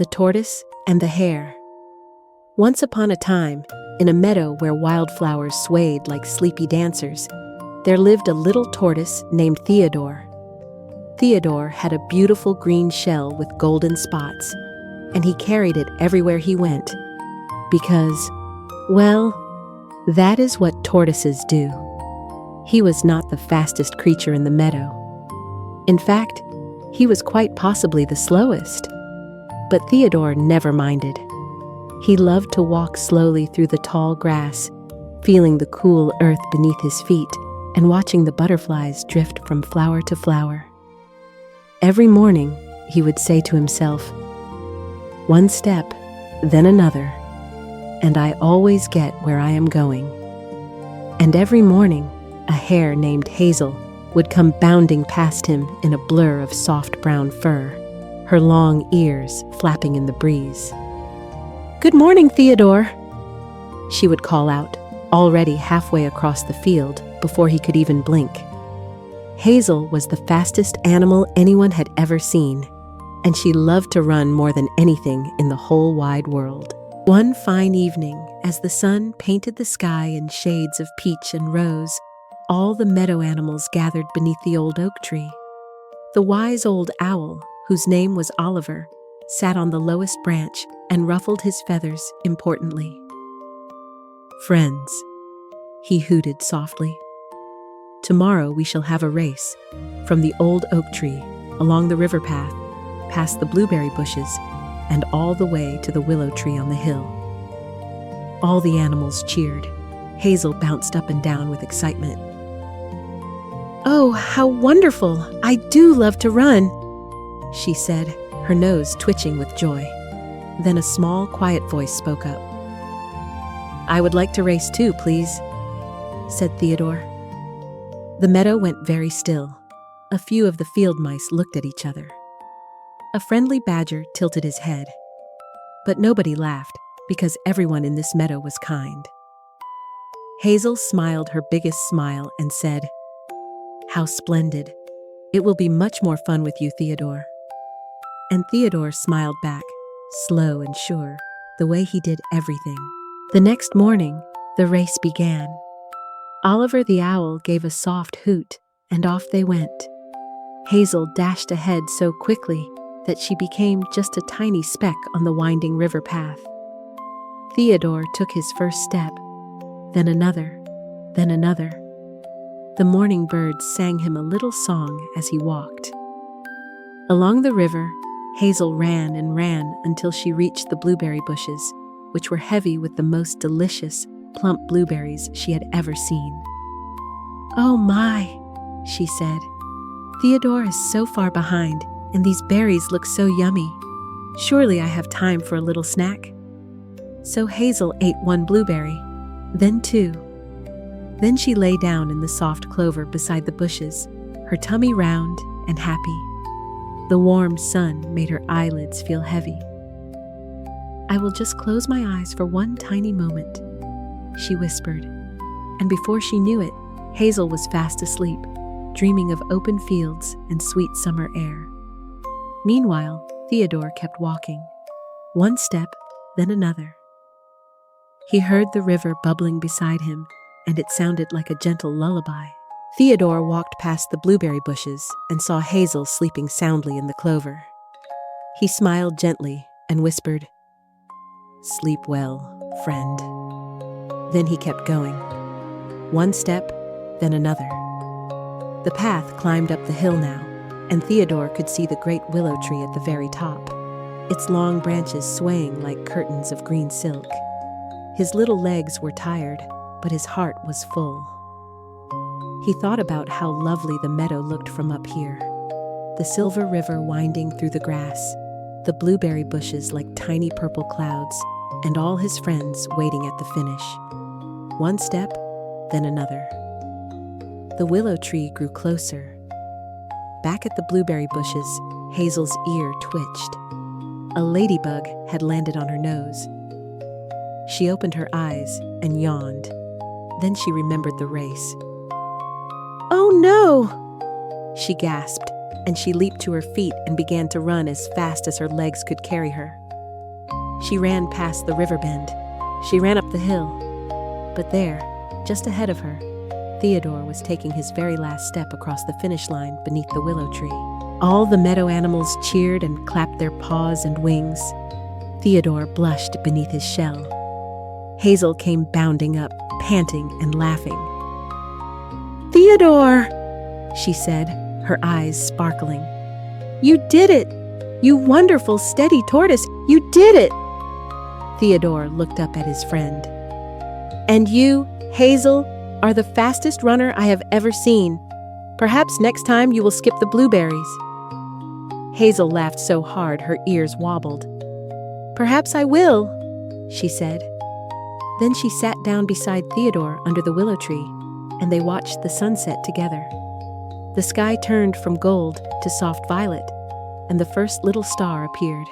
The Tortoise and the Hare. Once upon a time, in a meadow where wildflowers swayed like sleepy dancers, there lived a little tortoise named Theodore. Theodore had a beautiful green shell with golden spots, and he carried it everywhere he went. Because, well, that is what tortoises do. He was not the fastest creature in the meadow. In fact, he was quite possibly the slowest. But Theodore never minded. He loved to walk slowly through the tall grass, feeling the cool earth beneath his feet and watching the butterflies drift from flower to flower. Every morning, he would say to himself, "One step, then another, and I always get where I am going." And every morning, a hare named Hazel would come bounding past him in a blur of soft brown fur, her long ears flapping in the breeze. "Good morning, Theodore," she would call out, already halfway across the field before he could even blink. Hazel was the fastest animal anyone had ever seen, and she loved to run more than anything in the whole wide world. One fine evening, as the sun painted the sky in shades of peach and rose, all the meadow animals gathered beneath the old oak tree. The wise old owl, whose name was Oliver, sat on the lowest branch and ruffled his feathers importantly. "Friends," he hooted softly, "tomorrow we shall have a race, from the old oak tree, along the river path, past the blueberry bushes, and all the way to the willow tree on the hill." All the animals cheered. Hazel bounced up and down with excitement. "Oh, how wonderful! I do love to run," she said, her nose twitching with joy. Then a small, quiet voice spoke up. "I would like to race too, please," said Theodore. The meadow went very still. A few of the field mice looked at each other. A friendly badger tilted his head. But nobody laughed, because everyone in this meadow was kind. Hazel smiled her biggest smile and said, "How splendid. It will be much more fun with you, Theodore." And Theodore smiled back, slow and sure, the way he did everything. The next morning, the race began. Oliver the owl gave a soft hoot, and off they went. Hazel dashed ahead so quickly that she became just a tiny speck on the winding river path. Theodore took his first step, then another, then another. The morning birds sang him a little song as he walked. Along the river, Hazel ran and ran until she reached the blueberry bushes, which were heavy with the most delicious, plump blueberries she had ever seen. "Oh my," she said. "Theodore is so far behind, and these berries look so yummy. Surely I have time for a little snack." So Hazel ate one blueberry, then two. Then she lay down in the soft clover beside the bushes, her tummy round and happy. The warm sun made her eyelids feel heavy. "I will just close my eyes for one tiny moment," she whispered. And before she knew it, Hazel was fast asleep, dreaming of open fields and sweet summer air. Meanwhile, Theodore kept walking, one step, then another. He heard the river bubbling beside him, and it sounded like a gentle lullaby. Theodore walked past the blueberry bushes and saw Hazel sleeping soundly in the clover. He smiled gently and whispered, "Sleep well, friend." Then he kept going. One step, then another. The path climbed up the hill now, and Theodore could see the great willow tree at the very top, its long branches swaying like curtains of green silk. His little legs were tired, but his heart was full. He thought about how lovely the meadow looked from up here. The silver river winding through the grass, the blueberry bushes like tiny purple clouds, and all his friends waiting at the finish. One step, then another. The willow tree grew closer. Back at the blueberry bushes, Hazel's ear twitched. A ladybug had landed on her nose. She opened her eyes and yawned. Then she remembered the race. "Oh no!" she gasped, and she leaped to her feet and began to run as fast as her legs could carry her. She ran past the river bend. She ran up the hill. But there, just ahead of her, Theodore was taking his very last step across the finish line beneath the willow tree. All the meadow animals cheered and clapped their paws and wings. Theodore blushed beneath his shell. Hazel came bounding up, panting and laughing. "Theodore!" she said, her eyes sparkling. "You did it! You wonderful, steady tortoise! You did it!" Theodore looked up at his friend. "And you, Hazel, are the fastest runner I have ever seen. Perhaps next time you will skip the blueberries." Hazel laughed so hard her ears wobbled. "Perhaps I will," she said. Then she sat down beside Theodore under the willow tree, and they watched the sunset together. The sky turned from gold to soft violet, and the first little star appeared.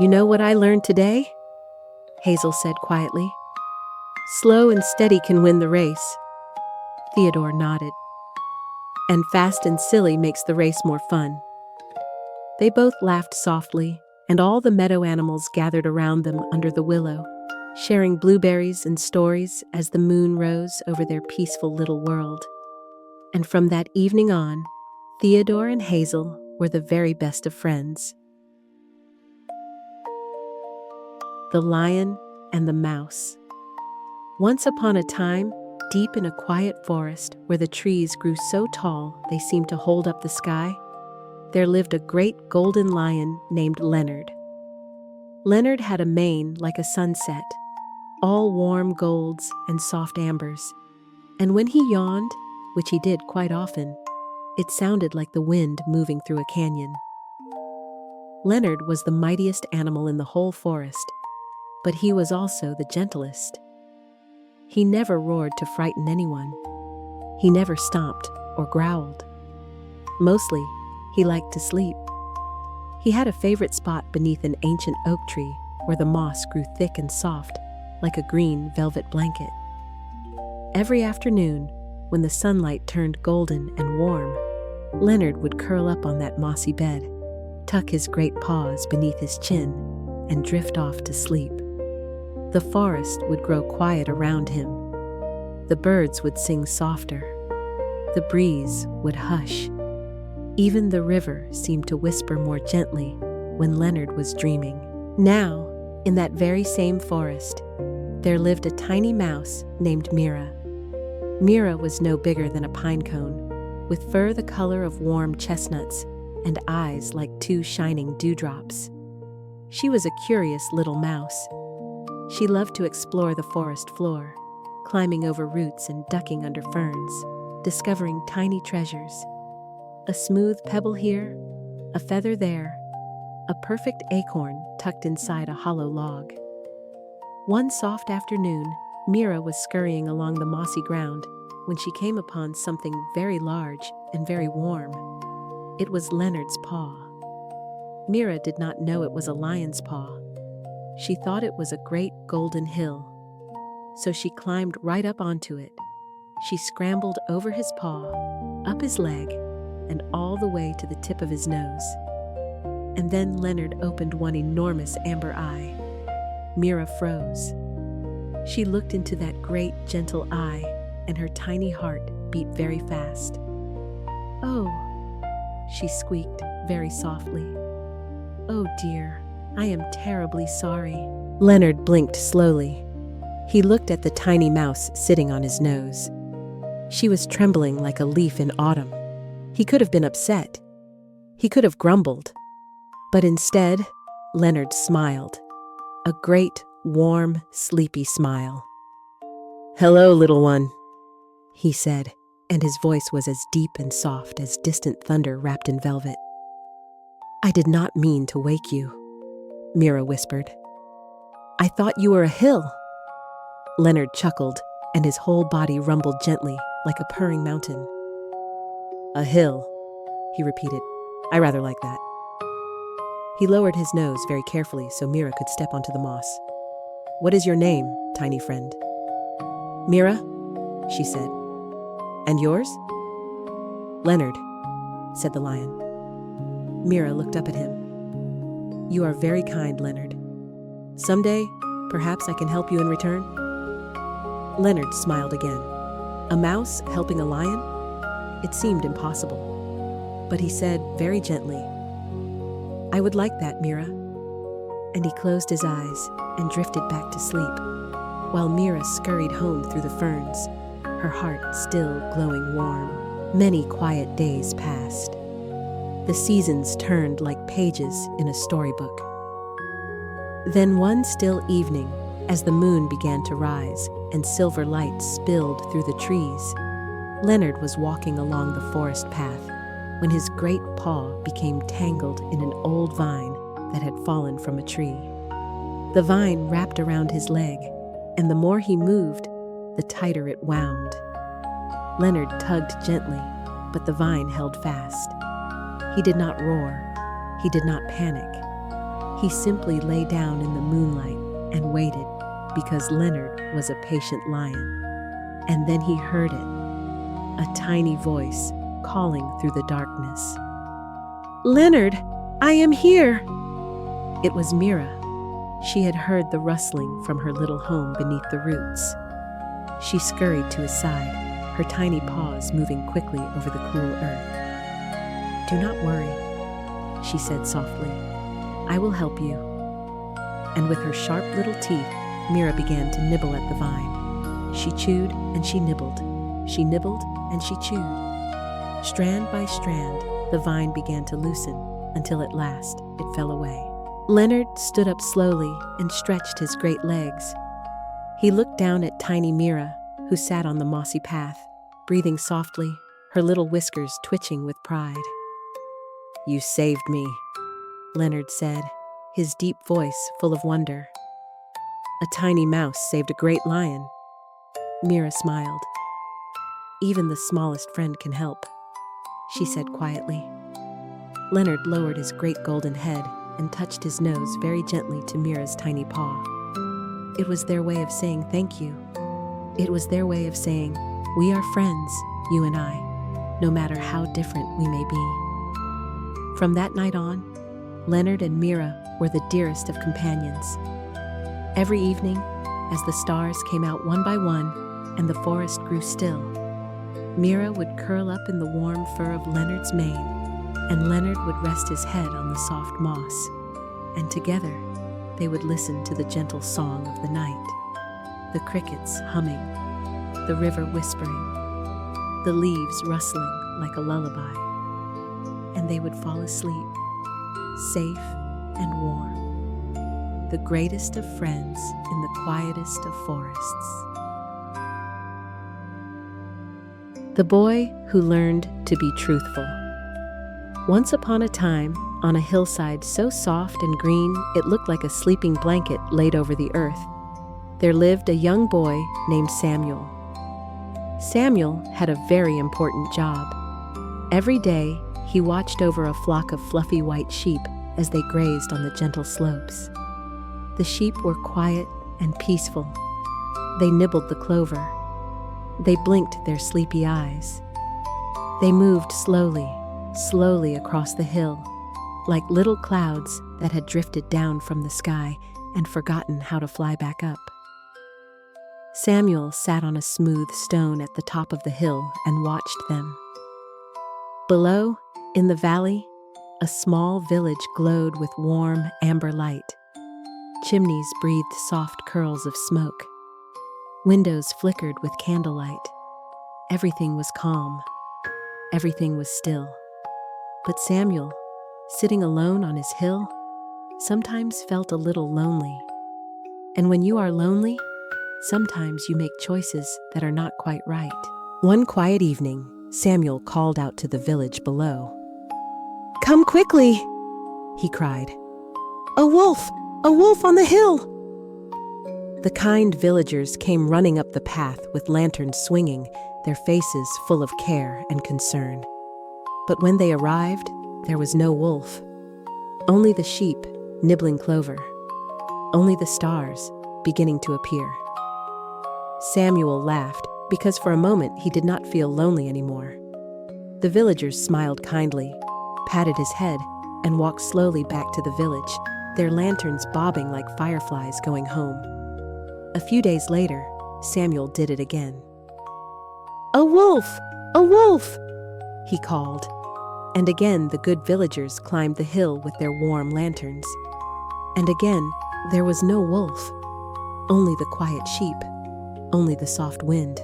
"You know what I learned today?" Hazel said quietly. "Slow and steady can win the race." Theodore nodded. "And fast and silly makes the race more fun." They both laughed softly, and all the meadow animals gathered around them under the willow, sharing blueberries and stories as the moon rose over their peaceful little world. And from that evening on, Theodore and Hazel were the very best of friends. The Lion and the Mouse. Once upon a time, deep in a quiet forest where the trees grew so tall they seemed to hold up the sky, there lived a great golden lion named Leonard. Leonard had a mane like a sunset, all warm golds and soft ambers, and when he yawned, which he did quite often, it sounded like the wind moving through a canyon. Leonard was the mightiest animal in the whole forest, but he was also the gentlest. He never roared to frighten anyone. He never stomped or growled. Mostly, he liked to sleep. He had a favorite spot beneath an ancient oak tree where the moss grew thick and soft, like a green velvet blanket. Every afternoon, when the sunlight turned golden and warm, Leonard would curl up on that mossy bed, tuck his great paws beneath his chin, and drift off to sleep. The forest would grow quiet around him. The birds would sing softer. The breeze would hush. Even the river seemed to whisper more gently when Leonard was dreaming. Now, in that very same forest, there lived a tiny mouse named Mira. Mira was no bigger than a pine cone, with fur the color of warm chestnuts and eyes like two shining dewdrops. She was a curious little mouse. She loved to explore the forest floor, climbing over roots and ducking under ferns, discovering tiny treasures. A smooth pebble here, a feather there, a perfect acorn tucked inside a hollow log. One soft afternoon, Mira was scurrying along the mossy ground when she came upon something very large and very warm. It was Leonard's paw. Mira did not know it was a lion's paw. She thought it was a great golden hill. So she climbed right up onto it. She scrambled over his paw, up his leg, and all the way to the tip of his nose. And then Leonard opened one enormous amber eye. Mira froze. She looked into that great, gentle eye, and her tiny heart beat very fast. "Oh," she squeaked very softly. "Oh dear, I am terribly sorry." Leonard blinked slowly. He looked at the tiny mouse sitting on his nose. She was trembling like a leaf in autumn. He could have been upset. He could have grumbled. But instead, Leonard smiled. A great, warm, sleepy smile. "Hello, little one," he said, and his voice was as deep and soft as distant thunder wrapped in velvet. "I did not mean to wake you," Mira whispered. "I thought you were a hill." Leonard chuckled, and his whole body rumbled gently, like a purring mountain. "A hill," he repeated. "I rather like that." He lowered his nose very carefully so Mira could step onto the moss. "What is your name, tiny friend?" "Mira," she said. "And yours?" "Leonard," said the lion. Mira looked up at him. You are very kind, Leonard. Someday, perhaps I can help you in return? Leonard smiled again. A mouse helping a lion? It seemed impossible. But he said very gently, I would like that, Mira. And he closed his eyes and drifted back to sleep, while Mira scurried home through the ferns, her heart still glowing warm. Many quiet days passed. The seasons turned like pages in a storybook. Then one still evening, as the moon began to rise and silver light spilled through the trees, Leonard was walking along the forest path when his great paw became tangled in an old vine that had fallen from a tree. The vine wrapped around his leg, and the more he moved, the tighter it wound. Leonard tugged gently, but the vine held fast. He did not roar. He did not panic. He simply lay down in the moonlight and waited, because Leonard was a patient lion. And then he heard it, a tiny voice calling through the darkness. Leonard, I am here! It was Mira. She had heard the rustling from her little home beneath the roots. She scurried to his side, her tiny paws moving quickly over the cool earth. Do not worry, she said softly. I will help you. And with her sharp little teeth, Mira began to nibble at the vine. She chewed and she nibbled. She nibbled and she chewed. Strand by strand, the vine began to loosen until at last it fell away. Leonard stood up slowly and stretched his great legs. He looked down at tiny Mira, who sat on the mossy path, breathing softly, her little whiskers twitching with pride. You saved me, Leonard said, his deep voice full of wonder. A tiny mouse saved a great lion. Mira smiled. Even the smallest friend can help, she said quietly. Leonard lowered his great golden head and touched his nose very gently to Mira's tiny paw. It was their way of saying thank you. It was their way of saying, we are friends, you and I, no matter how different we may be. From that night on, Leonard and Mira were the dearest of companions. Every evening, as the stars came out one by one and the forest grew still, Mira would curl up in the warm fur of Leonard's mane, and Leonard would rest his head on the soft moss, and together they would listen to the gentle song of the night, the crickets humming, the river whispering, the leaves rustling like a lullaby, and they would fall asleep, safe and warm, the greatest of friends in the quietest of forests. The Boy Who Learned to Be Truthful. Once upon a time, on a hillside so soft and green it looked like a sleeping blanket laid over the earth, there lived a young boy named Samuel. Samuel had a very important job. Every day, he watched over a flock of fluffy white sheep as they grazed on the gentle slopes. The sheep were quiet and peaceful. They nibbled the clover. They blinked their sleepy eyes. They moved slowly, slowly across the hill, like little clouds that had drifted down from the sky and forgotten how to fly back up. Samuel sat on a smooth stone at the top of the hill and watched them. Below, in the valley, a small village glowed with warm, amber light. Chimneys breathed soft curls of smoke. Windows flickered with candlelight. Everything was calm. Everything was still. But Samuel, sitting alone on his hill, sometimes felt a little lonely. And when you are lonely, sometimes you make choices that are not quite right. One quiet evening, Samuel called out to the village below. "Come quickly," he cried. "A wolf! A wolf on the hill!" The kind villagers came running up the path with lanterns swinging, their faces full of care and concern. But when they arrived, there was no wolf. Only the sheep, nibbling clover. Only the stars, beginning to appear. Samuel laughed, because for a moment he did not feel lonely anymore. The villagers smiled kindly, patted his head, and walked slowly back to the village, their lanterns bobbing like fireflies going home. A few days later, Samuel did it again. "A wolf! A wolf!" he called. And again the good villagers climbed the hill with their warm lanterns. And again there was no wolf, only the quiet sheep, only the soft wind,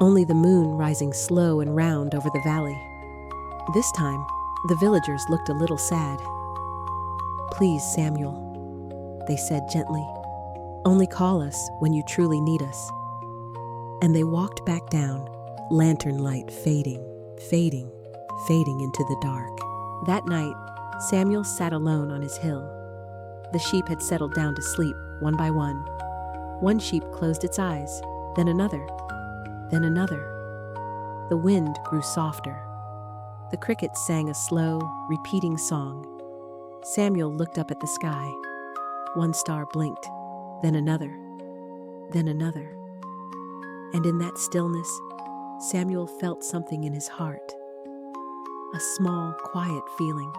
only the moon rising slow and round over the valley. This time, the villagers looked a little sad. "Please, Samuel," they said gently, "only call us when you truly need us." And they walked back down, lantern light fading, fading, fading into the dark. That night, Samuel sat alone on his hill. The sheep had settled down to sleep, one by one. One sheep closed its eyes, then another, then another. The wind grew softer. The crickets sang a slow, repeating song. Samuel looked up at the sky. One star blinked, then another, then another. And in that stillness, Samuel felt something in his heart. A small, quiet feeling,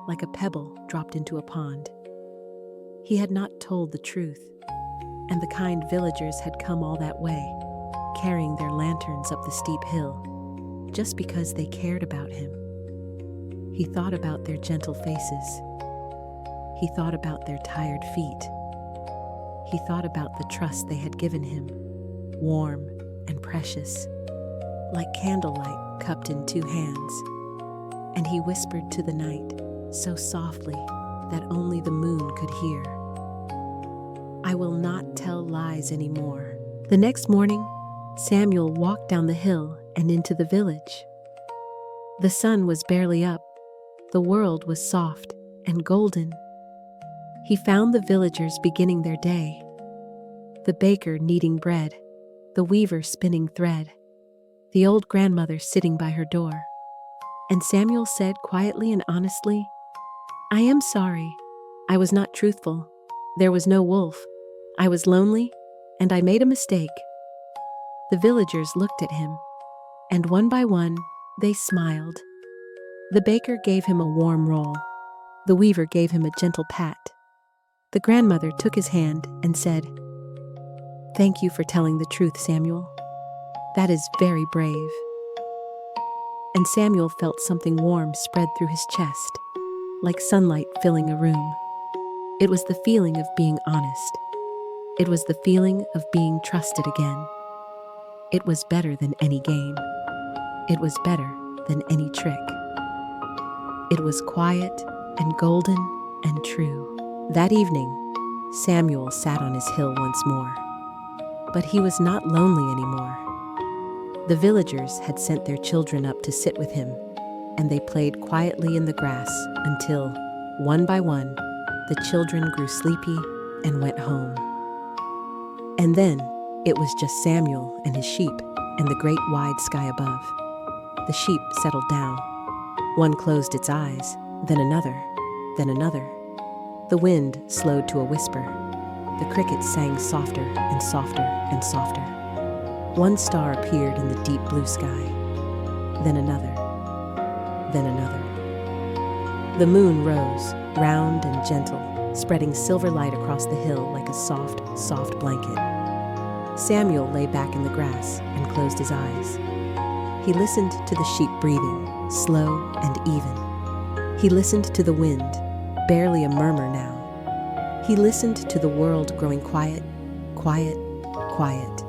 like a pebble dropped into a pond. He had not told the truth, and the kind villagers had come all that way, carrying their lanterns up the steep hill, just because they cared about him. He thought about their gentle faces. He thought about their tired feet. He thought about the trust they had given him, warm and precious, like candlelight cupped in two hands. And he whispered to the night, so softly that only the moon could hear, "I will not tell lies anymore." The next morning, Samuel walked down the hill and into the village. The sun was barely up. The world was soft and golden. He found the villagers beginning their day. The baker kneading bread, the weaver spinning thread, the old grandmother sitting by her door. And Samuel said quietly and honestly, "I am sorry. I was not truthful. There was no wolf. I was lonely, and I made a mistake." The villagers looked at him, and one by one, they smiled. The baker gave him a warm roll. The weaver gave him a gentle pat. The grandmother took his hand and said, "Thank you for telling the truth, Samuel. That is very brave." And Samuel felt something warm spread through his chest, like sunlight filling a room. It was the feeling of being honest. It was the feeling of being trusted again. It was better than any game. It was better than any trick. It was quiet and golden and true. That evening, Samuel sat on his hill once more. But he was not lonely anymore. The villagers had sent their children up to sit with him, and they played quietly in the grass until, one by one, the children grew sleepy and went home. And then, it was just Samuel and his sheep and the great wide sky above. The sheep settled down. One closed its eyes, then another, then another. The wind slowed to a whisper. The crickets sang softer and softer and softer. One star appeared in the deep blue sky, then another, then another. The moon rose, round and gentle, spreading silver light across the hill like a soft, soft blanket. Samuel lay back in the grass and closed his eyes. He listened to the sheep breathing, slow and even. He listened to the wind, barely a murmur now. He listened to the world growing quiet, quiet, quiet.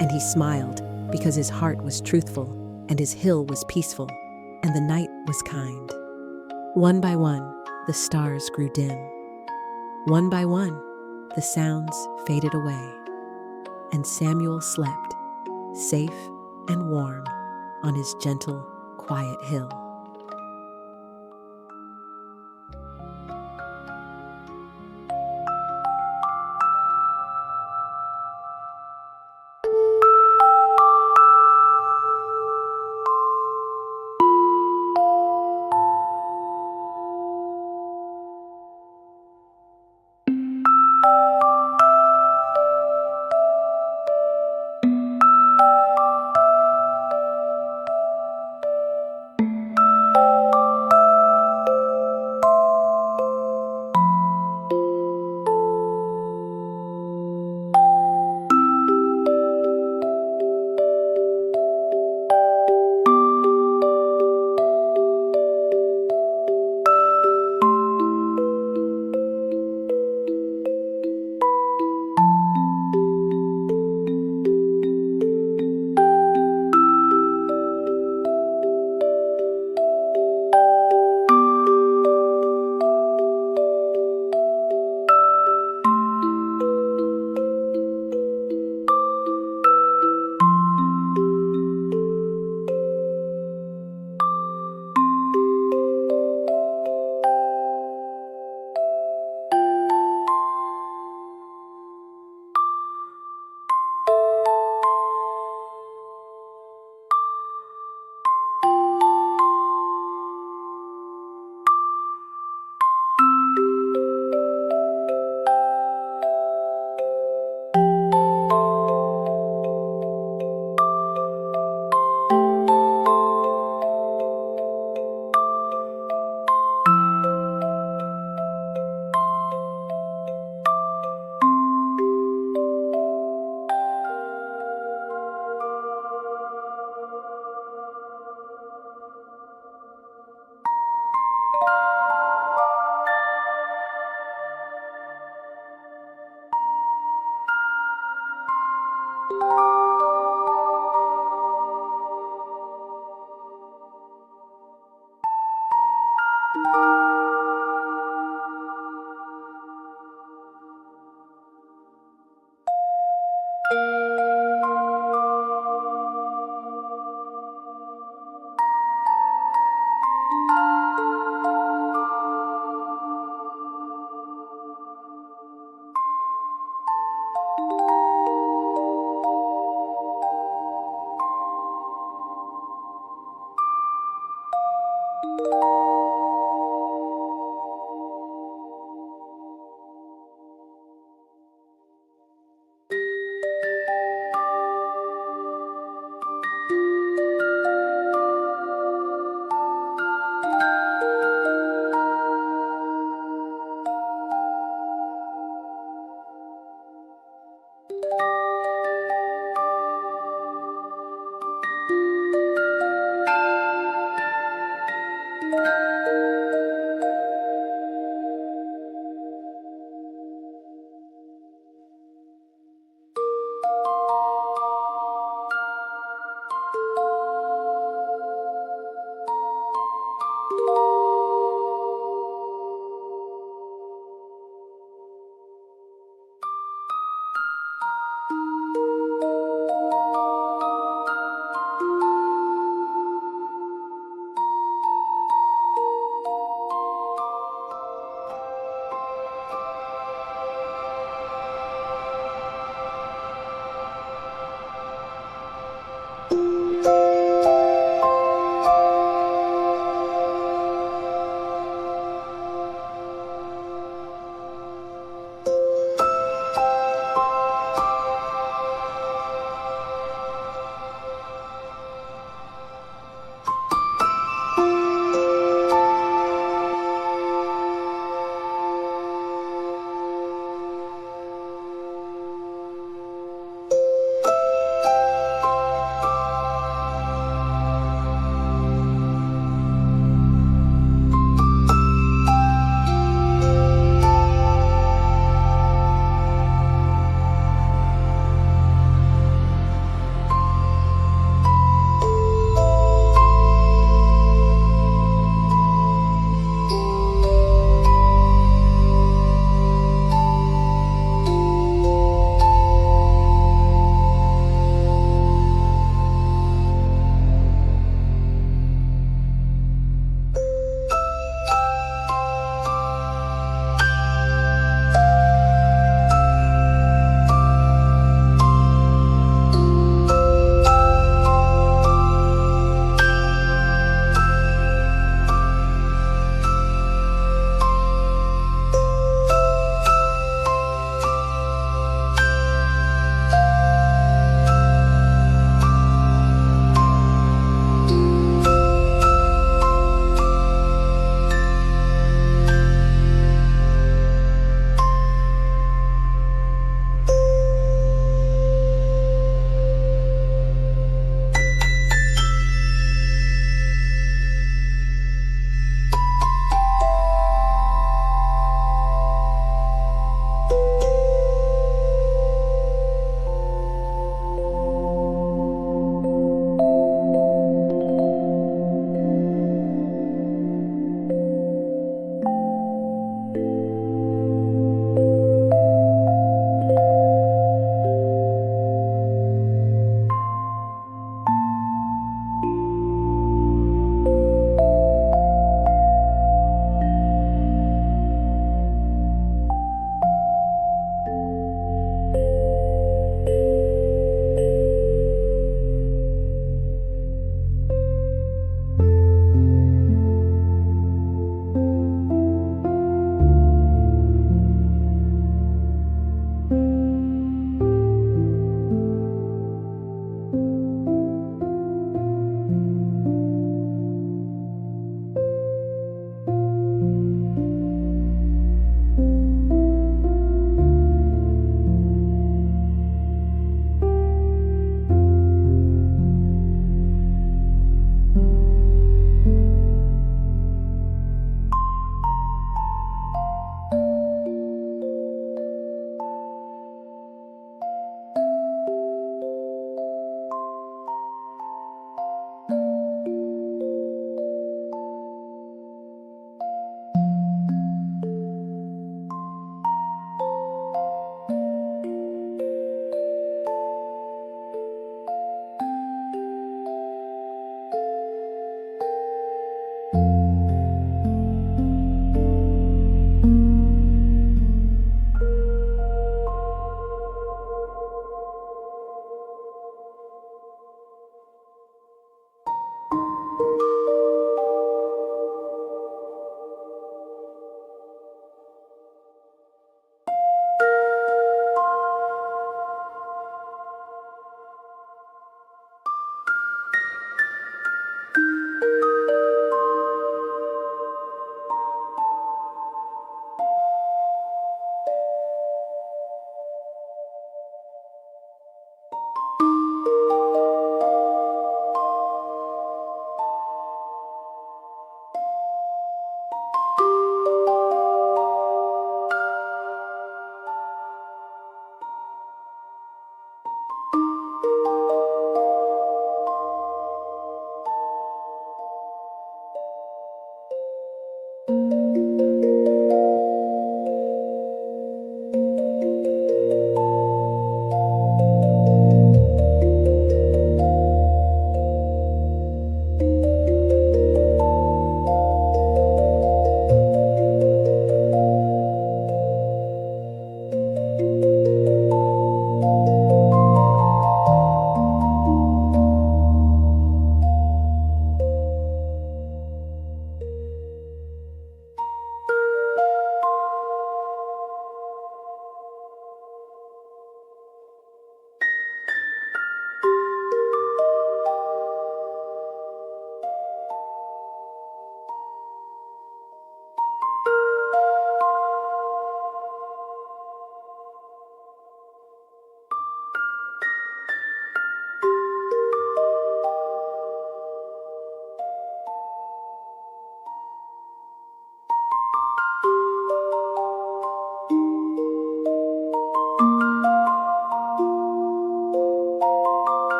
And he smiled because his heart was truthful and his hill was peaceful and the night was kind. One by one, the stars grew dim. One by one, the sounds faded away. And Samuel slept, safe and warm, on his gentle, quiet hill.